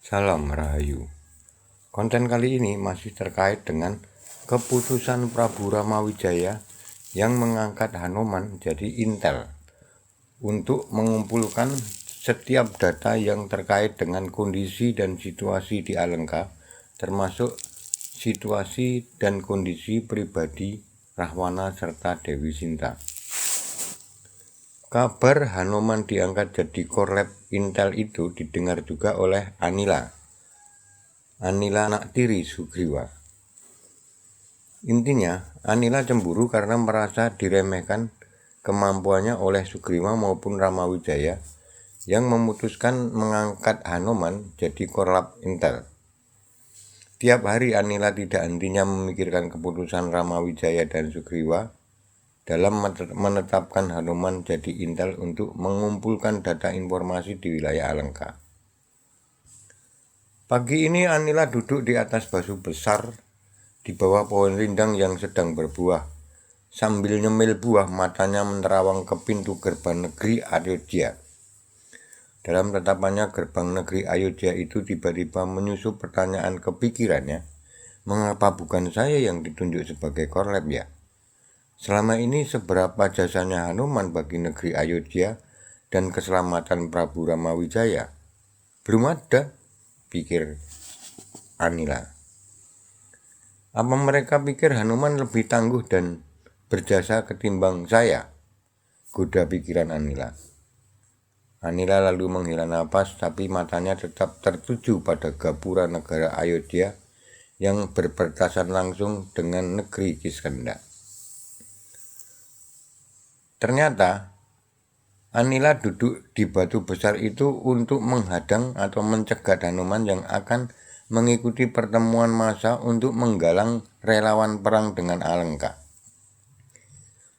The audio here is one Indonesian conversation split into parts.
Salam Rahayu. Konten kali ini masih terkait dengan keputusan Prabu Ramawijaya yang mengangkat Hanoman jadi intel untuk mengumpulkan setiap data yang terkait dengan kondisi dan situasi di Alengka, termasuk situasi dan kondisi pribadi Rahwana serta Dewi Sinta. Kabar Hanoman diangkat jadi korlap intel itu didengar juga oleh Anila anak tiri Sugriwa. Intinya, Anila cemburu karena merasa diremehkan kemampuannya oleh Sugriwa maupun Ramawijaya yang memutuskan mengangkat Hanoman jadi korlap intel. Tiap hari Anila tidak hentinya memikirkan keputusan Ramawijaya dan Sugriwa dalam menetapkan Hanoman jadi intel untuk mengumpulkan data informasi di wilayah Alengka. Pagi ini Anila duduk di atas batu besar di bawah pohon rindang yang sedang berbuah. Sambil nyemil buah, matanya menerawang ke pintu gerbang negeri Ayodhya. Dalam tatapannya, gerbang negeri Ayodhya itu tiba-tiba menyusup pertanyaan ke pikirannya, mengapa bukan saya yang ditunjuk sebagai korlap ya? Selama ini seberapa jasanya Hanoman bagi negeri Ayodhya dan keselamatan Prabu Ramawijaya? Belum ada, pikir Anila. Apa mereka pikir Hanoman lebih tangguh dan berjasa ketimbang saya? Goda pikiran Anila. Anila lalu menghela napas, tapi matanya tetap tertuju pada gapura negara Ayodhya yang berbatasan langsung dengan negeri Kiskenda. Ternyata Anila duduk di batu besar itu untuk menghadang atau mencegat Hanoman yang akan mengikuti pertemuan massa untuk menggalang relawan perang dengan Alengka.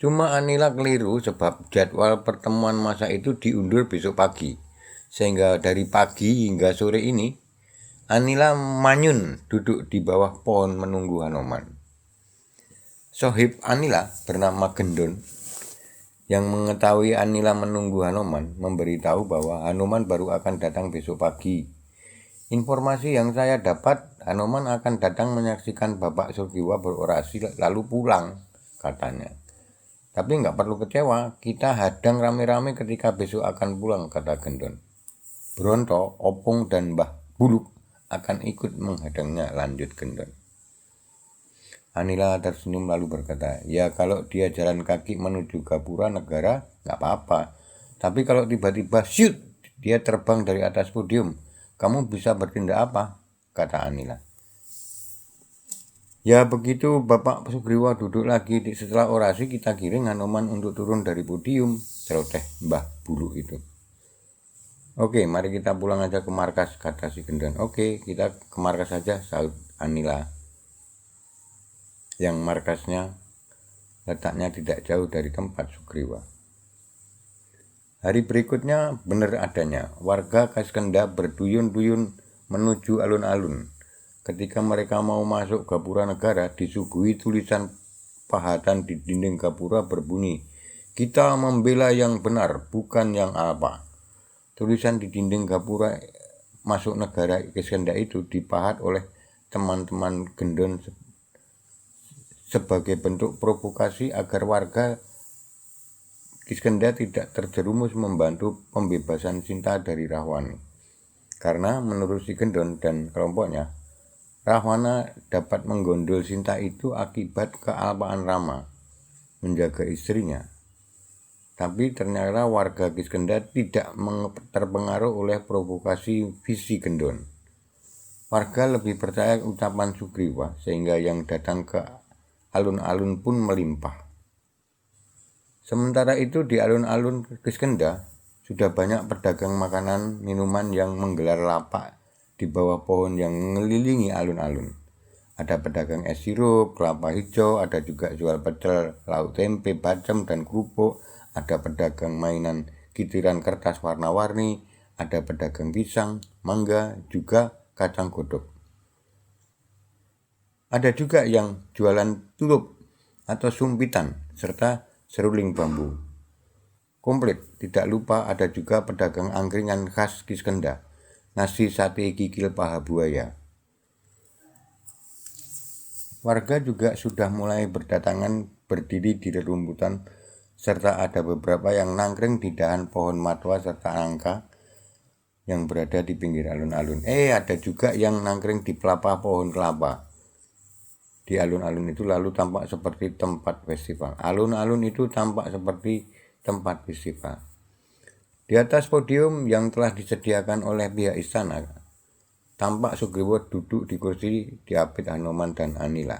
Cuma Anila keliru sebab jadwal pertemuan massa itu diundur besok pagi. Sehingga dari pagi hingga sore ini, Anila manyun duduk di bawah pohon menunggu Hanoman. Sohib Anila bernama Gendon yang mengetahui Anila menunggu Hanoman memberitahu bahwa Hanoman baru akan datang besok pagi. Informasi yang saya dapat, Hanoman akan datang menyaksikan Bapak Sugriwa berorasi lalu pulang, katanya. Tapi nggak perlu kecewa, kita hadang rame-rame ketika besok akan pulang, kata Gendon. Bronto, Opung, dan Mbah Buluk akan ikut menghadangnya, lanjut Gendon. Anila tersenyum lalu berkata, ya kalau dia jalan kaki menuju gapura negara, nggak apa-apa. Tapi kalau tiba-tiba shoot, dia terbang dari atas podium, kamu bisa bertindak apa? Kata Anila. Ya begitu Bapak Sugriwa duduk lagi setelah orasi kita kirim Hanoman untuk turun dari podium, celoteh Mbah Buluk itu. Oke, mari kita pulang aja ke markas, kata si Gendon. Oke, kita ke markas saja, sahut Anila. Yang markasnya letaknya tidak jauh dari tempat Sugriwa. Hari berikutnya benar adanya, warga Kiskenda berduyun-duyun menuju alun-alun. Ketika mereka mau masuk gapura negara, disuguhi tulisan pahatan di dinding gapura berbunyi, kita membela yang benar, bukan yang apa. Tulisan di dinding gapura masuk negara Kiskenda itu dipahat oleh teman-teman Gendon sebagai bentuk provokasi agar warga Kiskenda tidak terjerumus membantu pembebasan Sinta dari Rahwana. Karena menurut si Gendon dan kelompoknya, Rahwana dapat menggondol Sinta itu akibat kealpaan Rama menjaga istrinya. Tapi ternyata warga Kiskenda tidak terpengaruh oleh provokasi visi Gendon. Warga lebih percaya ucapan Sugriwa sehingga yang datang ke alun-alun pun melimpah. Sementara itu di alun-alun Kiskenda sudah banyak pedagang makanan minuman yang menggelar lapak di bawah pohon yang mengelilingi alun-alun. Ada pedagang es sirup, kelapa hijau, ada juga jual pecel, lauk tempe, bacem, dan kerupuk. Ada pedagang mainan kitiran kertas warna-warni, ada pedagang pisang, mangga, juga kacang godok. Ada juga yang jualan tulup atau sumpitan, serta seruling bambu. Komplit, tidak lupa ada juga pedagang angkringan khas Kiskenda. nasi sate kikil paha buaya. Warga juga sudah mulai berdatangan berdiri di rerumputan, serta ada beberapa yang nangkring di dahan pohon matwa serta angka yang berada di pinggir alun-alun. Ada juga yang nangkring di pelapa pohon kelapa. Di alun-alun itu lalu tampak seperti tempat festival. Alun-alun itu tampak seperti tempat festival. Di atas podium yang telah disediakan oleh pihak istana, tampak Sugriwa duduk di kursi diapit Hanoman dan Anila.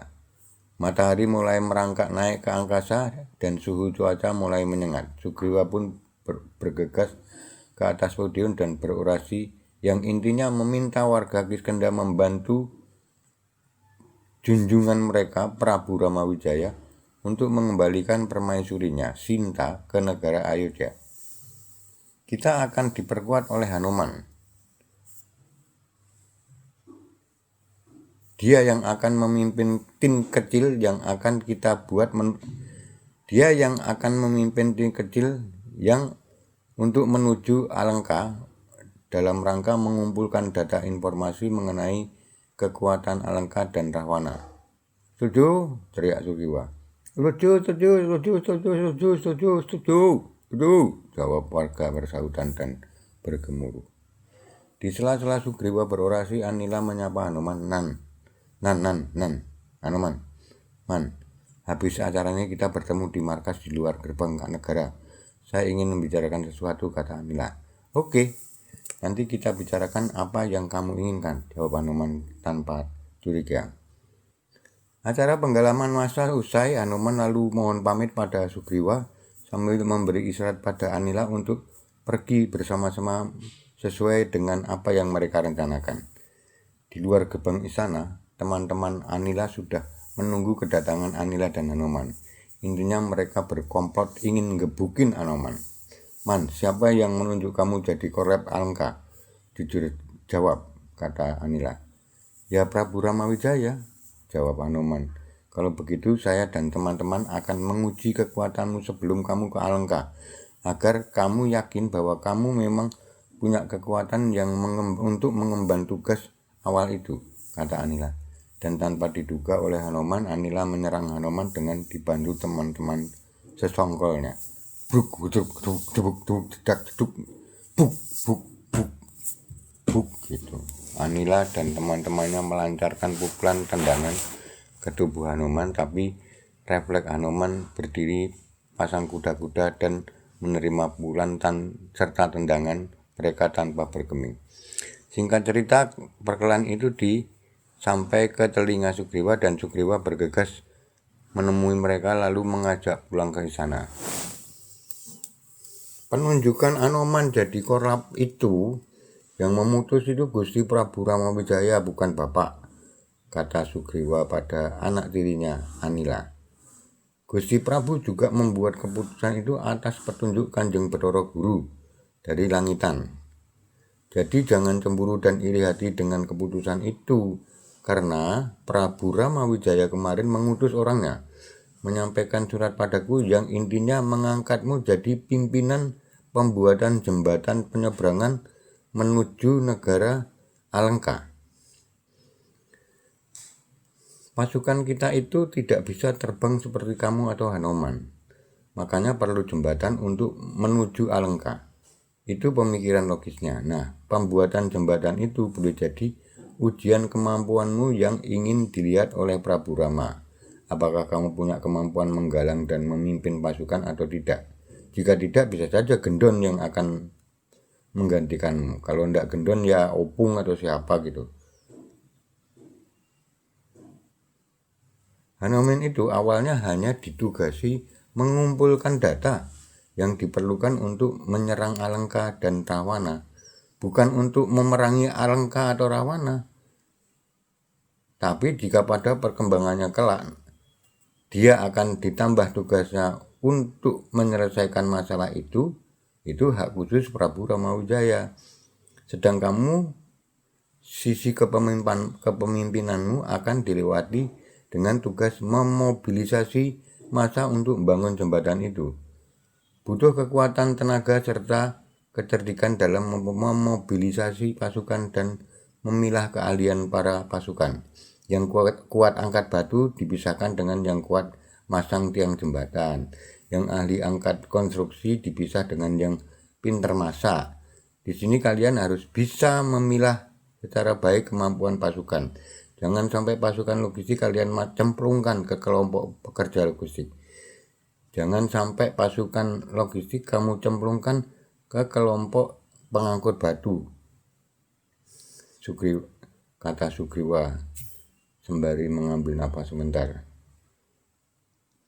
Matahari mulai merangkak naik ke angkasa dan suhu cuaca mulai menyengat. Sugriwa pun bergegas ke atas podium dan berorasi yang intinya meminta warga Kiskendha membantu junjungan mereka Prabu Ramawijaya untuk mengembalikan permaisurinya Sinta ke negara Ayodhya. Kita akan diperkuat oleh Hanoman. Dia yang akan memimpin tim kecil yang akan kita buat Dia yang akan memimpin tim kecil yang untuk menuju Alengka dalam rangka mengumpulkan data informasi mengenai kekuatan Alengka dan Rahwana. Setuju? Teriak Sugriwa. Setuju, jawab warga bersahutan dan bergemuruh. Di sela-sela Sugriwa berorasi, Anila menyapa Hanoman. Hanoman, habis acaranya kita bertemu di markas di luar gerbang negara. Saya ingin membicarakan sesuatu, kata Anila. Oke, nanti kita bicarakan apa yang kamu inginkan, jawab Hanoman tanpa curiga. Acara penggalaman massa usai, Hanoman lalu mohon pamit pada Sugriwa sambil memberi isyarat pada Anila untuk pergi bersama-sama sesuai dengan apa yang mereka rencanakan. Di luar gerbang istana, teman-teman Anila sudah menunggu kedatangan Anila dan Hanoman. Intinya mereka berkomplot ingin ngebukin Hanoman. Man, siapa yang menunjuk kamu jadi korep Alengka? Jujur jawab, kata Anila. Ya Prabu Ramawijaya, jawab Hanoman. Kalau begitu saya dan teman-teman akan menguji kekuatanmu sebelum kamu ke Alengka, agar kamu yakin bahwa kamu memang punya kekuatan yang untuk mengemban tugas awal itu, kata Anila. Dan tanpa diduga oleh Hanoman, Anila menyerang Hanoman dengan dibantu teman-teman sesongkolnya. Buk gitu. Anila dan teman-temannya melancarkan pukulan tendangan ke tubuh Hanoman, tapi refleks Hanoman berdiri pasang kuda-kuda dan menerima pukulan serta tendangan mereka tanpa bergeming. Singkat cerita, perkelahian itu sampai ke telinga Sugriwa dan Sugriwa bergegas menemui mereka lalu mengajak pulang ke istana. Penunjukan Hanoman jadi korab itu yang memutus itu Gusti Prabu Ramawijaya, bukan Bapak, kata Sugriwa pada anak tirinya Anila. Gusti Prabu juga membuat keputusan itu atas petunjuk Kanjeng Bathara Guru dari langitan. Jadi jangan cemburu dan iri hati dengan keputusan itu, karena Prabu Ramawijaya kemarin mengutus orangnya menyampaikan surat padaku yang intinya mengangkatmu jadi pimpinan pembuatan jembatan penyeberangan menuju negara Alengka. Pasukan kita itu tidak bisa terbang seperti kamu atau Hanoman. Makanya perlu jembatan untuk menuju Alengka. Itu pemikiran logisnya. Nah, pembuatan jembatan itu boleh jadi ujian kemampuanmu yang ingin dilihat oleh Prabu Rama. Apakah kamu punya kemampuan menggalang dan memimpin pasukan atau tidak? Jika tidak, bisa saja Gendon yang akan menggantikanmu. Kalau tidak Gendon ya Opung atau siapa gitu. Hanoman itu awalnya hanya ditugasi mengumpulkan data yang diperlukan untuk menyerang Alengka dan Rahwana, bukan untuk memerangi Alengka atau Rahwana. Tapi jika pada perkembangannya kelak, dia akan ditambah tugasnya untuk menyelesaikan masalah itu hak khusus Prabu Ramawijaya. Sedang kamu, sisi kepemimpinanmu akan dilewati dengan tugas memobilisasi massa untuk membangun jembatan itu. Butuh kekuatan tenaga serta kecerdikan dalam memobilisasi pasukan dan memilah keahlian para pasukan. Yang kuat angkat batu dipisahkan dengan yang kuat masang tiang jembatan. Yang ahli angkat konstruksi dipisah dengan yang pinter masak. Di sini kalian harus bisa memilah secara baik kemampuan pasukan. Jangan sampai pasukan logistik kalian cemplungkan ke kelompok pekerja logistik. Jangan sampai pasukan logistik kamu cemplungkan ke kelompok pengangkut batu. Kata Sugriwa sembari mengambil napas sebentar,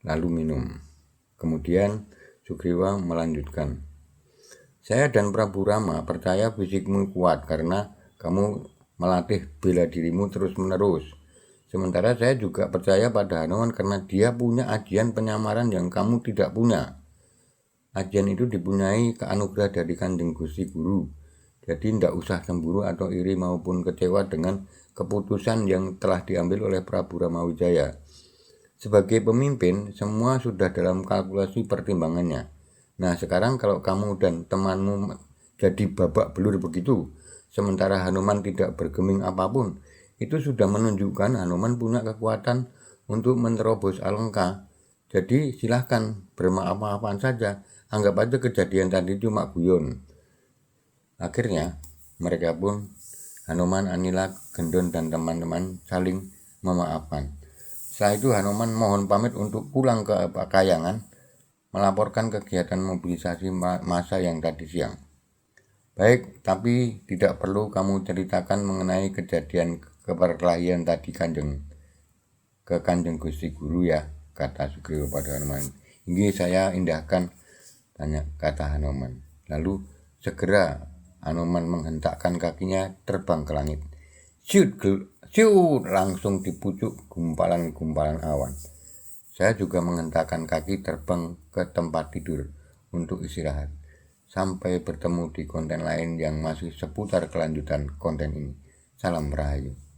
lalu minum. Kemudian Sugriwa melanjutkan, saya dan Prabu Rama percaya fisikmu kuat karena kamu melatih bela dirimu terus-menerus. Sementara saya juga percaya pada Hanuman karena dia punya ajian penyamaran yang kamu tidak punya. Ajian itu dipunyai anugerah dari Kanjeng Gusti Guru. Jadi tidak usah cemburu atau iri maupun kecewa dengan keputusan yang telah diambil oleh Prabu Ramawijaya. Sebagai pemimpin, semua sudah dalam kalkulasi pertimbangannya. Nah, sekarang kalau kamu dan temanmu jadi babak belur begitu, sementara Hanuman tidak bergeming apapun, itu sudah menunjukkan Hanuman punya kekuatan untuk menerobos Alengka. Jadi silahkan bermaaf-maafan saja, anggap aja kejadian tadi cuma guyon. Akhirnya mereka pun, Hanuman, Anila, Gendon, dan teman-teman saling memaafkan. Setelah itu Hanuman mohon pamit untuk pulang ke Kayangan, melaporkan kegiatan mobilisasi massa yang tadi siang. Baik, tapi tidak perlu kamu ceritakan mengenai kejadian keperkelahian tadi ke Kanjeng Gusti Guru ya, kata Sugriwa pada Hanuman. Ini saya indahkan, kata Hanuman. Lalu segera Hanuman menghentakkan kakinya terbang ke langit. Siut, langsung dipucuk gumpalan-gumpalan awan. Saya juga menghentakkan kaki terbang ke tempat tidur untuk istirahat. Sampai bertemu di konten lain yang masih seputar kelanjutan konten ini. Salam Rahayu.